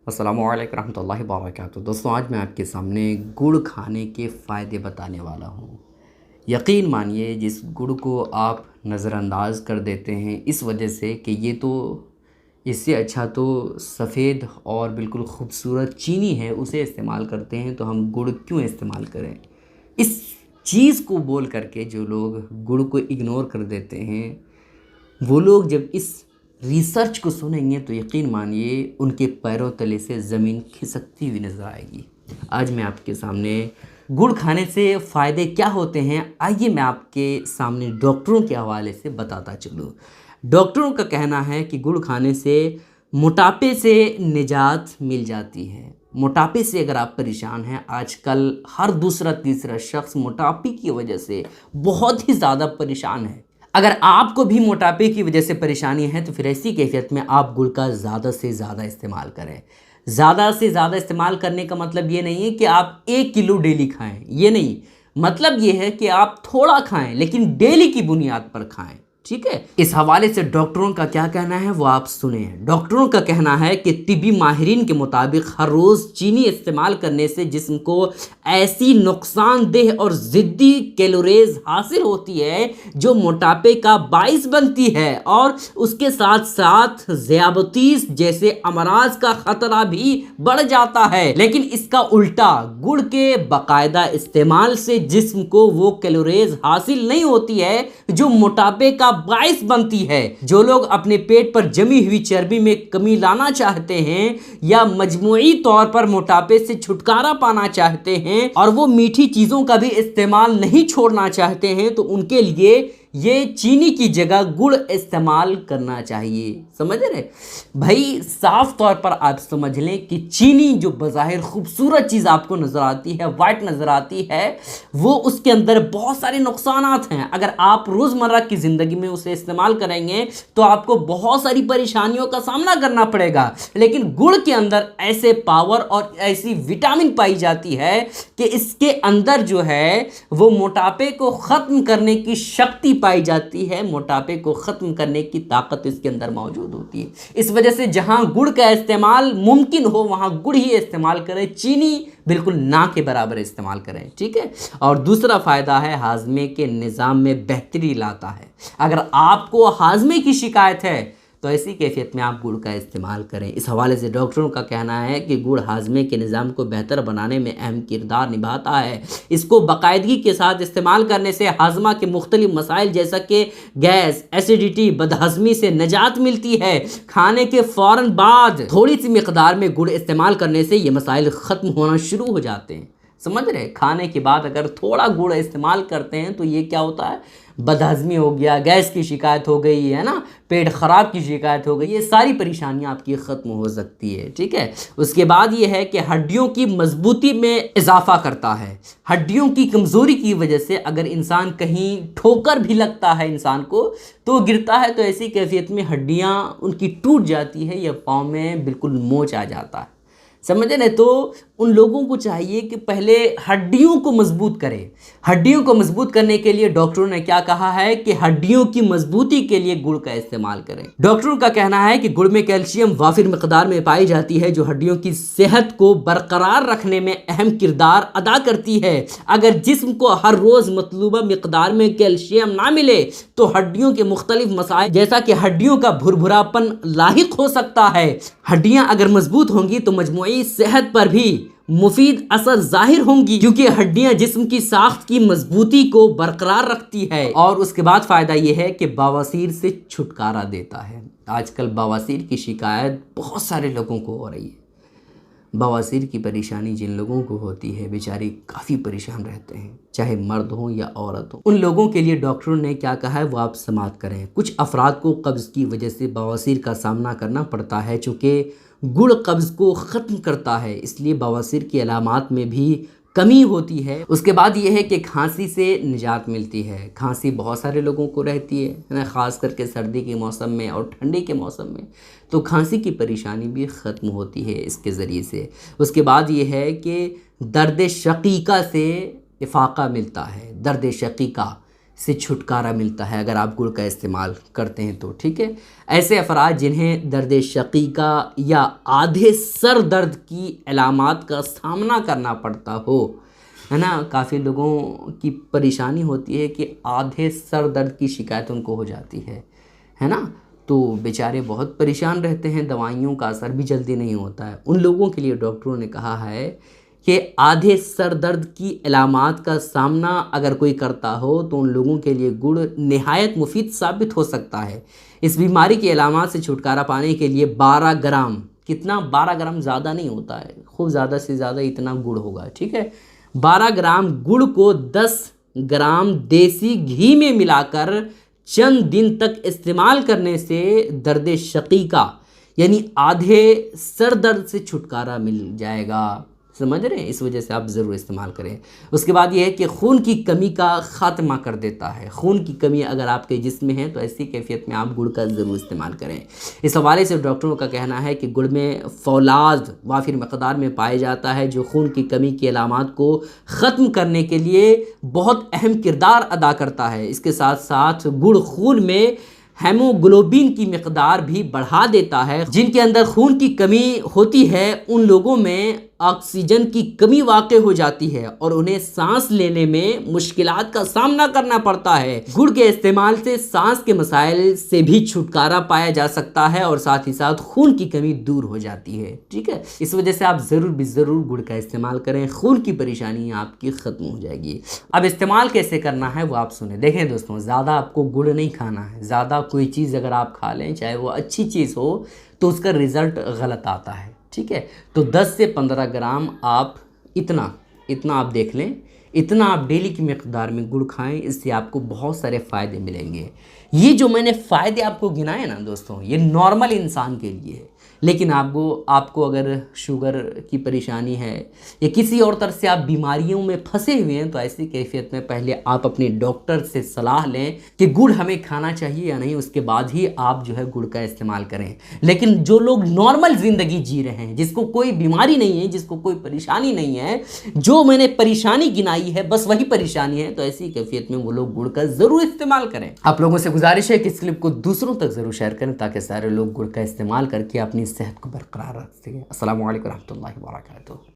السلام علیکم رحمۃ اللہ وبرکاتہ۔ دوستوں، آج میں آپ کے سامنے گڑ کھانے کے فائدے بتانے والا ہوں۔ یقین مانیے، جس گڑ کو آپ نظر انداز کر دیتے ہیں اس وجہ سے کہ یہ تو اس سے اچھا تو سفید اور بالکل خوبصورت چینی ہے، اسے استعمال کرتے ہیں، تو ہم گڑ کیوں استعمال کریں؟ اس چیز کو بول کر کے جو لوگ گڑ کو اگنور کر دیتے ہیں، وہ لوگ جب اس ریسرچ کو سنیں گے تو یقین مانیے ان کے پیروں تلے سے زمین کھسکتی ہوئی نظر آئے گی۔ آج میں آپ کے سامنے گڑ کھانے سے فائدے کیا ہوتے ہیں، آئیے میں آپ کے سامنے ڈاکٹروں کے حوالے سے بتاتا چلوں۔ ڈاکٹروں کا کہنا ہے کہ گڑ کھانے سے موٹاپے سے نجات مل جاتی ہے۔ موٹاپے سے اگر آپ پریشان ہیں، آج کل ہر دوسرا تیسرا شخص موٹاپے کی وجہ سے بہت ہی زیادہ پریشان ہے۔ اگر آپ کو بھی موٹاپے کی وجہ سے پریشانی ہے تو پھر ایسی کیفیت میں آپ گڑ کا زیادہ سے زیادہ استعمال کریں۔ زیادہ سے زیادہ استعمال کرنے کا مطلب یہ نہیں ہے کہ آپ 1 کلو ڈیلی کھائیں، یہ نہیں، مطلب یہ ہے کہ آپ تھوڑا کھائیں لیکن ڈیلی کی بنیاد پر کھائیں، ٹھیک ہے؟ اس حوالے سے ڈاکٹروں کا کیا کہنا ہے وہ آپ سنیں۔ ڈاکٹروں کا کہنا ہے کہ طبی ماہرین کے مطابق ہر روز چینی استعمال کرنے سے جسم کو ایسی نقصان دہ اور ضدی کیلوریز حاصل ہوتی ہے جو موٹاپے کا باعث بنتی ہے، اور اس کے ساتھ ساتھ ذیابیطس جیسے امراض کا خطرہ بھی بڑھ جاتا ہے۔ لیکن اس کا الٹا، گڑ کے باقاعدہ استعمال سے جسم کو وہ کیلوریز حاصل نہیں ہوتی ہے جو موٹاپے کا باعث بنتی ہے۔ جو لوگ اپنے پیٹ پر جمی ہوئی چربی میں کمی لانا چاہتے ہیں یا مجموعی طور پر موٹاپے سے چھٹکارا پانا چاہتے ہیں اور وہ میٹھی چیزوں کا بھی استعمال نہیں چھوڑنا چاہتے ہیں تو ان کے لیے یہ چینی کی جگہ گڑ استعمال کرنا چاہیے۔ سمجھ رہے بھائی؟ صاف طور پر آپ سمجھ لیں کہ چینی جو بظاہر خوبصورت چیز آپ کو نظر آتی ہے، وائٹ نظر آتی ہے، وہ اس کے اندر بہت سارے نقصانات ہیں۔ اگر آپ روزمرہ کی زندگی میں اسے استعمال کریں گے تو آپ کو بہت ساری پریشانیوں کا سامنا کرنا پڑے گا، لیکن گڑ کے اندر ایسے پاور اور ایسی وٹامن پائی جاتی ہے کہ اس کے اندر جو ہے وہ موٹاپے کو ختم کرنے کی شکتی پائی جاتی ہے، موٹاپے کو ختم کرنے کی طاقت اس کے اندر موجود ہوتی ہے۔ اس وجہ سے جہاں گڑ کا استعمال ممکن ہو وہاں گڑ ہی استعمال کریں، چینی بالکل نہ کے برابر استعمال کریں، ٹھیک ہے؟ اور دوسرا فائدہ ہے ہاضمے کے نظام میں بہتری لاتا ہے۔ اگر آپ کو ہاضمے کی شکایت ہے تو ایسی کیفیت میں آپ گڑ کا استعمال کریں۔ اس حوالے سے ڈاکٹروں کا کہنا ہے کہ گڑ ہاضمے کے نظام کو بہتر بنانے میں اہم کردار نبھاتا ہے۔ اس کو باقاعدگی کے ساتھ استعمال کرنے سے ہاضمہ کے مختلف مسائل جیسا کہ گیس، ایسیڈیٹی، بدہضمی سے نجات ملتی ہے۔ کھانے کے فوراً بعد تھوڑی سی مقدار میں گڑ استعمال کرنے سے یہ مسائل ختم ہونا شروع ہو جاتے ہیں۔ سمجھ رہے؟ کھانے کے بعد اگر تھوڑا گڑ استعمال کرتے ہیں تو یہ کیا ہوتا ہے؟ بدہضمی ہو گیا، گیس کی شکایت ہو گئی ہے نا، پیٹ خراب کی شکایت ہو گئی، یہ ساری پریشانیاں آپ کی ختم ہو سکتی ہے، ٹھیک ہے؟ اس کے بعد یہ ہے کہ ہڈیوں کی مضبوطی میں اضافہ کرتا ہے۔ ہڈیوں کی کمزوری کی وجہ سے اگر انسان کہیں ٹھوکر بھی لگتا ہے انسان کو تو گرتا ہے تو ایسی کیفیت میں ہڈیاں ان کی ٹوٹ جاتی ہے یا پاؤں میں بالکل موچ آ جاتا ہے۔ سمجھے نا؟ تو ان لوگوں کو چاہیے کہ پہلے ہڈیوں کو مضبوط کرے۔ ہڈیوں کو مضبوط کرنے کے لیے ڈاکٹروں نے کیا کہا ہے کہ ہڈیوں کی مضبوطی کے لیے گڑ کا استعمال کریں۔ ڈاکٹروں کا کہنا ہے کہ گڑ میں کیلشیم وافر مقدار میں پائی جاتی ہے جو ہڈیوں کی صحت کو برقرار رکھنے میں اہم کردار ادا کرتی ہے۔ اگر جسم کو ہر روز مطلوبہ مقدار میں کیلشیم نہ ملے تو ہڈیوں کے مختلف مسائل جیسا کہ ہڈیوں کا بھربھراپن لاحق ہو سکتا ہے۔ ہڈیاں اگر مضبوط ہوں گی تو مجموعی صحت پر بھی مفید اثر ظاہر ہوں گی، کیونکہ ہڈیاں جسم کی ساخت کی مضبوطی کو برقرار رکھتی ہے۔ اور اس کے بعد فائدہ یہ ہے کہ بواسیر سے چھٹکارا دیتا ہے۔ آج کل بواسیر کی شکایت بہت سارے لوگوں کو ہو رہی ہے۔ بواسیر کی پریشانی جن لوگوں کو ہوتی ہے بیچاری کافی پریشان رہتے ہیں، چاہے مرد ہوں یا عورت ہوں۔ ان لوگوں کے لیے ڈاکٹروں نے کیا کہا ہے وہ آپ سماعت کریں۔ کچھ افراد کو قبض کی وجہ سے بواسیر کا سامنا کرنا پڑتا ہے، چونکہ گڑ قبض کو ختم کرتا ہے، اس لیے بواسیر کی علامات میں بھی کمی ہوتی ہے۔ اس کے بعد یہ ہے کہ کھانسی سے نجات ملتی ہے۔ کھانسی بہت سارے لوگوں کو رہتی ہے، خاص کر کے سردی کے موسم میں اور ٹھنڈی کے موسم میں، تو کھانسی کی پریشانی بھی ختم ہوتی ہے اس کے ذریعے سے۔ اس کے بعد یہ ہے کہ درد شقیقہ سے افاقہ ملتا ہے۔ درد شقیقہ سے چھٹکارا ملتا ہے اگر آپ گڑ کا استعمال کرتے ہیں تو، ٹھیک ہے۔ ایسے افراد جنہیں درد شقیقہ یا آدھے سر درد کی علامات کا سامنا کرنا پڑتا ہو، ہے نا، کافی لوگوں کی پریشانی ہوتی ہے کہ آدھے سر درد کی شکایت ان کو ہو جاتی ہے نا، تو بیچارے بہت پریشان رہتے ہیں، دوائیوں کا اثر بھی جلدی نہیں ہوتا ہے۔ ان لوگوں کے لیے ڈاکٹروں نے کہا ہے کہ آدھے سر درد کی علامات کا سامنا اگر کوئی کرتا ہو تو ان لوگوں کے لیے گڑ نہایت مفید ثابت ہو سکتا ہے۔ اس بیماری کی علامات سے چھٹکارا پانے کے لیے 12 گرام، کتنا 12 گرام زیادہ نہیں ہوتا ہے، خوب زیادہ سے زیادہ اتنا گڑ ہوگا، ٹھیک ہے۔ 12 گرام گڑ کو 10 گرام دیسی گھی میں ملا کر چند دن تک استعمال کرنے سے درد شقیقہ یعنی آدھے سر درد سے چھٹکارا مل جائے گا، سمجھ رہے ہیں؟ اس وجہ سے آپ ضرور استعمال کریں۔ اس کے بعد یہ ہے کہ خون کی کمی کا خاتمہ کر دیتا ہے۔ خون کی کمی اگر آپ کے جسم میں ہے تو ایسی کیفیت میں آپ گڑ کا ضرور استعمال کریں۔ اس حوالے سے ڈاکٹروں کا کہنا ہے کہ گڑ میں فولاد وافر مقدار میں پائے جاتا ہے جو خون کی کمی کی علامات کو ختم کرنے کے لیے بہت اہم کردار ادا کرتا ہے۔ اس کے ساتھ ساتھ گڑ خون میں ہیموگلوبن کی مقدار بھی بڑھا دیتا ہے۔ جن کے اندر خون کی کمی ہوتی ہے ان لوگوں میں آکسیجن کی کمی واقع ہو جاتی ہے اور انہیں سانس لینے میں مشکلات کا سامنا کرنا پڑتا ہے۔ گڑ کے استعمال سے سانس کے مسائل سے بھی چھٹکارا پایا جا سکتا ہے اور ساتھ ہی ساتھ خون کی کمی دور ہو جاتی ہے، ٹھیک ہے۔ اس وجہ سے آپ ضرور گڑ کا استعمال کریں، خون کی پریشانی آپ کی ختم ہو جائے گی۔ اب استعمال کیسے کرنا ہے وہ آپ سنیں۔ دیکھیں دوستوں، زیادہ آپ کو گڑ نہیں کھانا ہے۔ زیادہ کوئی چیز اگر آپ کھا لیں چاہے وہ اچھی چیز ہو تو اس کا رزلٹ غلط آتا ہے، ٹھیک ہے۔ تو 10 سے 15 گرام آپ اتنا آپ دیکھ لیں، اتنا آپ ڈیلی کی مقدار میں گڑ کھائیں، اس سے آپ کو بہت سارے فائدے ملیں گے۔ یہ جو میں نے فائدے آپ کو گنائے نا دوستوں، یہ نارمل انسان کے لیے ہے، لیکن آپ کو اگر شوگر کی پریشانی ہے یا کسی اور طرح سے آپ بیماریوں میں پھنسے ہوئے ہیں تو ایسی کیفیت میں پہلے آپ اپنے ڈاکٹر سے صلاح لیں کہ گڑ ہمیں کھانا چاہیے یا نہیں، اس کے بعد ہی آپ جو ہے گڑ کا استعمال کریں۔ لیکن جو لوگ نارمل زندگی جی رہے ہیں، جس کو کوئی بیماری نہیں ہے، جس کو کوئی پریشانی نہیں ہے، جو میں نے پریشانی گنائی ہے بس وہی پریشانی ہے، تو ایسی کیفیت میں وہ لوگ گڑ کا ضرور استعمال کریں۔ آپ لوگوں سے گزارش ہے کہ اس کلپ کو دوسروں تک ضرور شیئر کریں تاکہ سارے لوگ گڑ کا استعمال کر کے اپنی صحت کو برقرار رکھ سکیں۔ السلام علیکم ورحمۃ اللہ وبرکاتہ۔